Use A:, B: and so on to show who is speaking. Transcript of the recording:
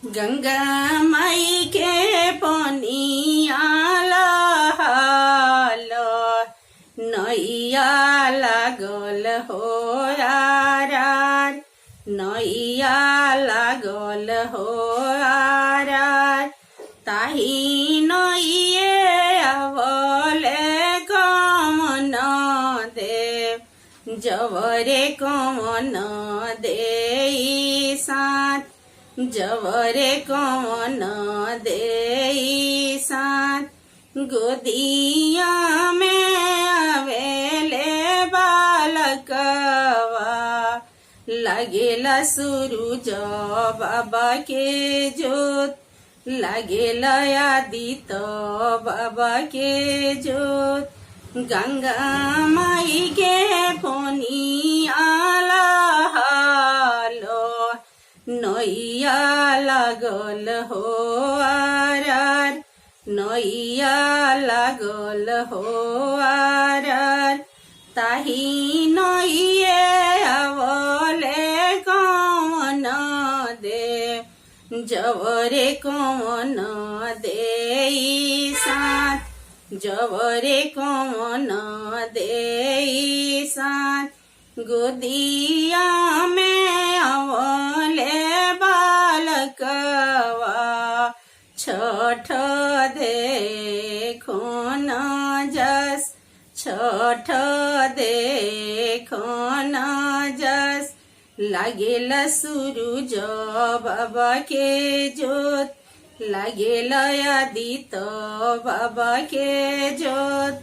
A: गंगा माई के पनिया लहाल नैया लागल हो आरार नैया लागल हो आरार ताही नैये आवले कमन देव जवरे कमन देई साथ जवरे कमन देई साथ गोदिया में आवेले बालकवा लगेला सूरज बाबा के जोत लगेला आदित्य बाबा के जोत गंगा माई के पनिया लहालो नैया लागल हो आरार नैया लागल हो आरार ताही नैये आवले कमन देव जवरे कमन देई साथ जवरे कमन देई साथ गोदिया में आवले बालकवा छठ देखो न जस छठ देखो न जस लागेला सूरज बाबा के जोत लागेला आदित्य बाबा के जोत